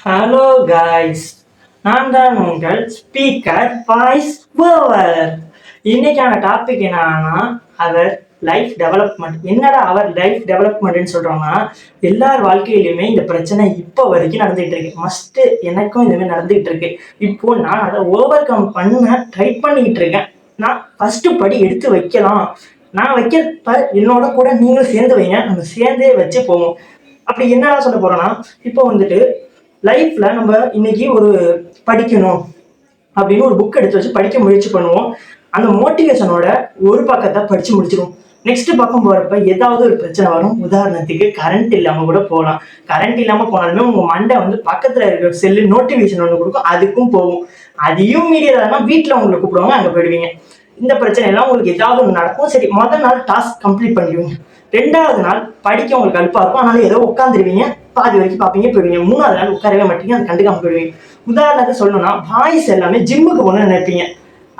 Hello guys, நான் தான் உங்கள் ஸ்பீக்கர் வாய்ஸ் ஓவர். இன்னைக்கான டாபிக் என்னன்னா அவர் லைஃப் டெவலப்மெண்ட். என்னடா அவர் லைஃப் டெவலப்மெண்ட்னு சொல்றோம்னா, எல்லார் வாழ்க்கையிலுமே இந்த பிரச்சனை இப்போ வரைக்கும் நடந்துகிட்டு இருக்கு. மஸ்ட் எனக்கும் இந்த மாதிரி நடந்துகிட்டு இருக்கு. இப்போ நான் அதை ஓவர் கம் பண்ண ட்ரை பண்ணிக்கிட்டு இருக்கேன். நான் ஃபர்ஸ்ட் படி எடுத்து வைக்கலாம். நான் வைக்கிறப்ப என்னோட கூட நீங்களும் சேர்ந்து வைங்க, நம்ம சேர்ந்தே வச்சு போவோம். அப்படி என்னடா சொல்ல போறோம்னா, இப்போ வந்துட்டு லைஃப்ல நம்ம இன்னைக்கு ஒரு படிக்கணும் அப்படின்னு ஒரு புக் எடுத்து வச்சு படிக்க முயற்சி பண்ணுவோம். அந்த மோட்டிவேஷனோட ஒரு பக்கத்தை படிச்சு முடிச்சிடும். நெக்ஸ்ட் பக்கம் போறப்ப ஏதாவது ஒரு பிரச்சனை வரும். உதாரணத்துக்கு கரண்ட் இல்லாம கூட போகலாம். கரண்ட் இல்லாம போனாலுமே உங்க மண்டை வந்து பக்கத்துல இருக்கிற செல்லு நோட்டிபிகேஷன் ஒன்று கொடுக்கும், அதுக்கும் போகும். அதையும் மீறியதானா வீட்டுல உங்களை கூப்பிடுவாங்க, அங்க போயிடுவீங்க. இந்த பிரச்சனை எல்லாம் உங்களுக்கு ஏதாவது ஒன்று நடக்கும். சரி, முதல் நாள் டாஸ்க் கம்ப்ளீட் பண்ணிடுவீங்க. ரெண்டாவது நாள் படிக்க உங்களுக்கு அலுப்பா இருக்கும், அதனால ஏதோ உட்காந்துருவீங்க, பாதி வரைக்கும் பார்ப்பீங்க, போயிடுவீங்க. மூணாவது நாள் உட்காரவே மாட்டீங்க, அது கண்டுக்காம போயிடுவீங்க. உதாரணத்துக்கு சொல்லணும்னா, பாய்ஸ் எல்லாமே ஜிம்முக்கு போகணும்னு நினைப்பீங்க.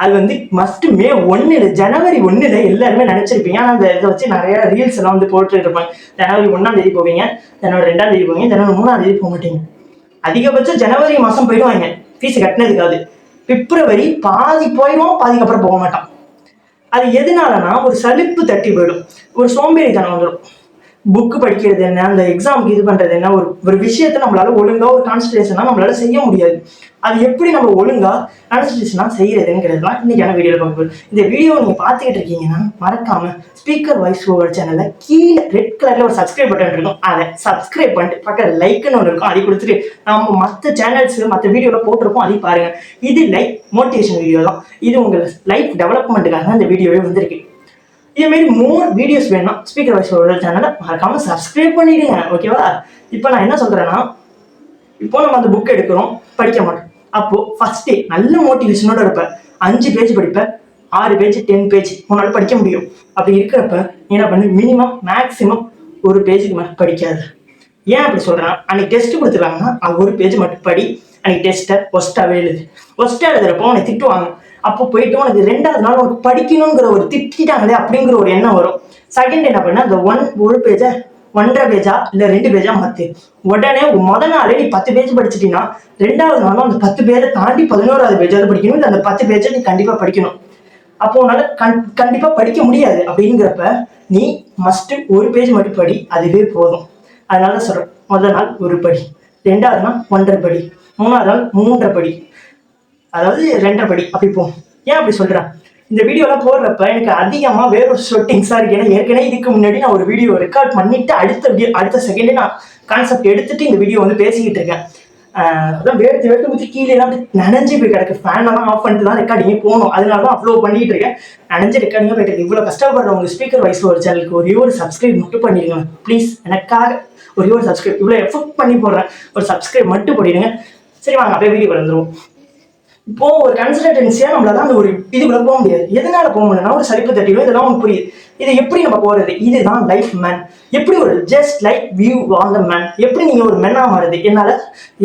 அது வந்து மஸ்ட் மே 1 ஜனவரி 1 எல்லாருமே நினைச்சிருப்பீங்க. ஆனால் அந்த இதை வச்சு நிறைய ரீல்ஸ் எல்லாம் வந்து போட்டு இருப்பாங்க. ஜனவரி 1 போவீங்க, ஜனவரி 2 போவீங்க, ஜனவரி 3 போக மாட்டீங்க. அதிகபட்சம் ஜனவரி மாசம் போயிடுவாங்க ஃபீஸ் கட்டினதுக்காது. பிப்ரவரி பாதி போயிடுவோம், பாதிக்கு அப்புறம் போக மாட்டான். அது எதனாலனா ஒரு சலிப்பு தட்டி போயிடும், ஒரு சோம்பேறித்தனம் வந்துடும். புக்கு படிக்கிறது என்ன, அந்த எக்ஸாமுக்கு இது பண்றது என்ன, ஒரு விஷயத்த நம்மளால ஒழுங்கா ஒரு கான்சன்ட்ரேஷனா நம்மளால செய்ய முடியாது. அது எப்படி நம்ம ஒழுங்கா கான்சன்ட்ரேஷனா செய்யறதுங்கிறதுலாம் இன்னைக்கான வீடியோல பார்க்க. இந்த வீடியோ நீங்க பாத்துக்கிட்டு இருக்கீங்கன்னா மறக்காம ஸ்பீக்கர் வாய்ஸ் ஓவர் சேனல்ல கீழே ரெட் கலர்ல ஒரு சப்ஸ்கிரைப் பட்டன் இருக்கும், அதை சப்ஸ்கிரைப் பண்ணிட்டு பக்கத்துல லைக்னு ஒன்று இருக்கும், அதை கொடுத்துட்டு நம்ம மற்ற சேனல்ஸ் மற்ற வீடியோல போட்டிருப்போம், அதையும் பாருங்க. இது லைஃப் மோட்டிவேஷன் வீடியோ தான். இது உங்க லைஃப் டெவலப்மெண்ட்டுக்காக இந்த வீடியோவே வந்திருக்கு. இதே மாதிரி மோர் வீடியோஸ் வேணும் ஸ்பீக்கர் வாய்ஸ் ஓவர் சேனலை மறக்காம சப்ஸ்கிரைப் பண்ணிடுங்க, ஓகேவா? இப்போ நான் என்ன சொல்றேன்னா, இப்போ நம்ம அந்த புக் எடுக்கிறோம், படிக்க மாட்டோம். அப்போ ஃபர்ஸ்ட் டே நல்ல மோட்டிவேஷனோட இருப்பேன். 5 பேஜ் படிப்பேன், 6 பேஜ் 10 பேஜ் உன்னால படிக்க முடியும். அப்படி இருக்கிறப்ப என்ன பண்ணு, மினிமம் மேக்சிமம் ஒரு பேஜுக்கு மேலே படிக்காது. ஏன் அப்படி சொல்றேன், அன்னைக்கு டெஸ்ட் கொடுத்துருக்காங்கன்னா அது ஒரு பேஜ் மட்டும் படி. அன்னைக்கு டெஸ்ட்டை ஒஸ்ட்டாவே எழுது. ஒஸ்ட்டா எழுதுறப்போ உனக்கு திட்டுவாங்க. அப்போ போயிட்டு உனக்கு 2வது நாள் உனக்கு படிக்கணுங்கிற ஒரு திட்டாங்களே அப்படிங்கிற ஒரு எண்ணம் வரும். செகண்ட் என்ன பண்ண, அந்த ஒரு பேஜை 1.5 பேஜா இல்லை 2 பேஜா மாத்து. உடனே முதல் நாளே நீ 10 பேஜ் படிச்சிட்டீங்கன்னா 2வது நாளும் அந்த 10 பேஜை தாண்டி 11வது பேஜாவது படிக்கணும், இல்லை அந்த 10 பேஜை நீ கண்டிப்பா படிக்கணும். அப்போ உன்னால கண்டிப்பா படிக்க முடியாது. அப்படிங்கிறப்ப நீ மஸ்ட் ஒரு பேஜ் மட்டும் படி, அதுவே போதும். அதனால சொல்றேன், முதல் நாள் ஒரு படி, 2வது நாள் 1.5 படி, 3வது நாள் 3.5 படி, அதாவது 2.5 படி. அப்படி போகும். ஏன் அப்படி சொல்றேன், இந்த வீடியோலாம் போடுறப்ப எனக்கு அதிகமா வேற ஒரு ஷூட்டிங்ஸா இருக்கு. ஏன்னா ஏற்கனவே இதுக்கு முன்னாடி நான் ஒரு வீடியோ ரெக்கார்ட் பண்ணிட்டு அடுத்த செகண்டே நான் கான்செப்ட் எடுத்துட்டு இந்த வீடியோ வந்து பேசிக்கிட்டு இருக்கேன். அதான் வேர்த்து ஊற்றி கீழே எல்லாம் நனைஞ்சு போய் கிடக்கு. ஃபேன் எல்லாம் ஆஃப் பண்ணிட்டு தான் ரெக்கார்டிங்கே போகணும். அதனால தான் அப்லோட் பண்ணிட்டு இருக்கேன். நனைஞ்சு ரெக்கார்டிங்காக போயிட்டு இருக்கு. இவ்வளோ கஷ்டப்படுறவங்க ஸ்பீக்கர் வாய்ஸ் ஒரு சேனலுக்கு ஒரே ஒரு சப்ஸ்கிரைப் மட்டும் பண்ணிடுங்க ப்ளீஸ். எனக்காக ஒரே ஒரு சப்ஸ்கிரைப், இவ்வளோ எஃபெக்ட் பண்ணி போடுறேன், ஒரு சப்ஸ்கிரைப் மட்டும் பண்ணிடுங்க. சரி வாங்க அப்படியே வீடியோ வந்துடும். இப்போ ஒரு கன்சிஸ்டன்சியா நம்மளால அந்த ஒரு இதுக்குள்ள போக முடியாது. எதனால போக முடியும்னா, ஒரு சலிப்பு தட்டிடும். இதெல்லாம் உங்களுக்கு புரியுது. இதை எப்படி நம்ம போறது, இதுதான் லைஃப் மேன். எப்படி ஒரு just like view on the man, எப்படி நீங்க ஒரு மென்னா மாறுது.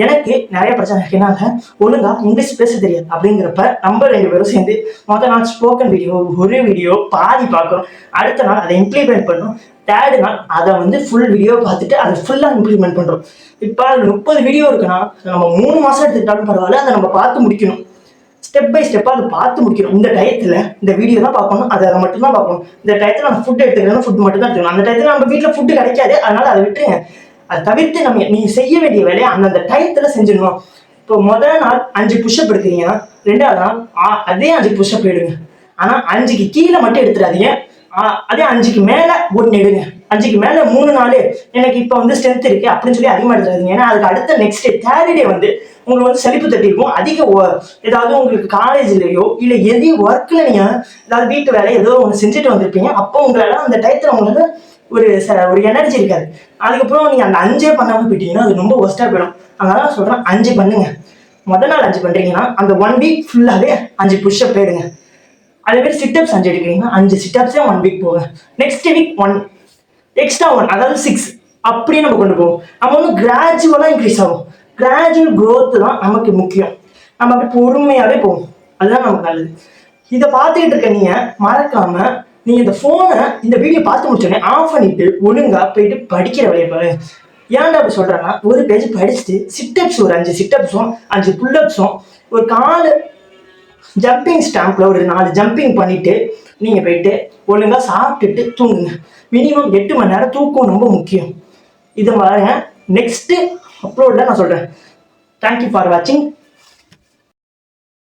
எனக்கு நிறைய பிரச்சனை இருக்கு. என்னால ஒழுங்கா இங்கிலீஷ் பேச தெரியாது. அப்படிங்கிறப்ப நம்ம 2 பேரும் சேர்ந்து மொதல் நாள் ஸ்போக்கன் வீடியோ ஒரு வீடியோ பாதி பார்க்குறோம். அடுத்த நாள் அதை இம்ப்ளிமெண்ட் பண்ணோம். 3rd நாள் அதை வந்து ஃபுல் வீடியோ பார்த்துட்டு அதை ஃபுல்லா இம்ப்ளிமெண்ட் பண்றோம். இப்போ 30 வீடியோ இருக்குன்னா நம்ம 3 மாசம் எடுத்துக்கிட்டாலும் பரவாயில்ல, அதை நம்ம பார்த்து முடிக்கணும். ஸ்டெப் பை ஸ்டெப்பா அதை பார்த்து முடிக்கணும். இந்த டயத்துல இந்த வீடியோ தான் பார்க்கணும், அதை மட்டும் தான் பார்க்கணும். இந்த டயத்துல நம்ம ஃபுட் எடுத்துக்கணும், ஃபுட் மட்டும் தான் எடுத்துக்கணும். அந்த டயத்துல நம்ம வீட்டில் ஃபுட்டு கிடைக்காது, அதனால அதை விட்டுருங்க. அதை தவிர்த்து நீ செய்ய வேண்டிய வேலையை அந்த டயத்துல செஞ்சிடணும். இப்போ முதல் நாள் 5 புஷ்அப் எடுக்கிறீங்கன்னா 2வது நாள் அதே 5 புஷ்அப் எடுங்க. ஆனா 5க்கு கீழே மட்டும் எடுத்துடாதீங்க. அதே 5க்கு மேல 1 எடுங்க. 5க்கு மேல 3 நாள் எனக்கு இப்போ வந்து ஸ்ட்ரென்த் இருக்கு அப்படின்னு சொல்லி அதிகமாக எடுத்துறாதீங்க. ஏன்னா அதுக்கு அடுத்த நெக்ஸ்ட் 3rd டே வந்து உங்களுக்கு வந்து செழிப்பு தட்டி இருக்கும். அதிக ஏதாவது உங்களுக்கு காலேஜ்லயோ இல்லை எதையும் ஒர்க்ல நீங்க ஏதாவது வீட்டு வேலை ஏதோ ஒன்று செஞ்சுட்டு வந்திருப்பீங்க. அப்போ உங்களால அந்த டயத்துல உங்களுக்கு ஒரு எனர்ஜி இருக்காது. அதுக்கப்புறம் நீங்க அந்த 5 பண்ணாம போயிட்டீங்கன்னா அது ரொம்ப ஒஸ்டா போயிடும். அதனால சொல்றேன், 5 பண்ணுங்க. முதல் நாள் 5 பண்றீங்கன்னா அந்த 1 வீக் ஃபுல்லாவே 5 புஷ்அப் போயிடுங்க. அதே மாதிரி சிட்டப்ஸ் 5 எடுக்கிறீங்கன்னா 5 சிட்டப்ஸே 1 வீக் போங்க. நெக்ஸ்ட் வீக் 1 எக்ஸ்ட்ரா 1, அதாவது 6 அப்படியே நம்ம கொண்டு போவோம். நம்ம வந்து கிராஜுவலா இன்க்ரீஸ் ஆகும். கிராஜுவல் growth தான் நமக்கு முக்கியம். நம்ம அப்படி பொறுமையாவே போவோம், அதுதான் நமக்கு நல்லது. இதை பார்த்துக்கிட்டு இருக்க நீங்க மறக்காம நீங்க இந்த போனை இந்த வீடியோ பார்த்து முடிச்சோடனே ஆஃப் பண்ணிட்டு ஒழுங்கா போயிட்டு படிக்கிற வழியை பாருங்க. ஏன்டா அப்படி சொல்கிறேன்னா, ஒரு பேஜ் படிச்சுட்டு சிட்டப்ஸ் ஒரு 5 சிட்டப்ஸும் 5 புல்லப்ஸும் ஒரு 4 ஜம்பிங் ஸ்டாம்பில் ஒரு 4 ஜம்பிங் பண்ணிவிட்டு நீங்கள் போயிட்டு ஒழுங்காக சாப்பிட்டுட்டு தூங்குங்க. மினிமம் 8 மணி நேரம் தூக்கம் ரொம்ப முக்கியம். இதை பாருங்க, நெக்ஸ்ட்டு அப்லோடில் நான் சொல்கிறேன். தேங்க்யூ ஃபார் வாட்சிங்.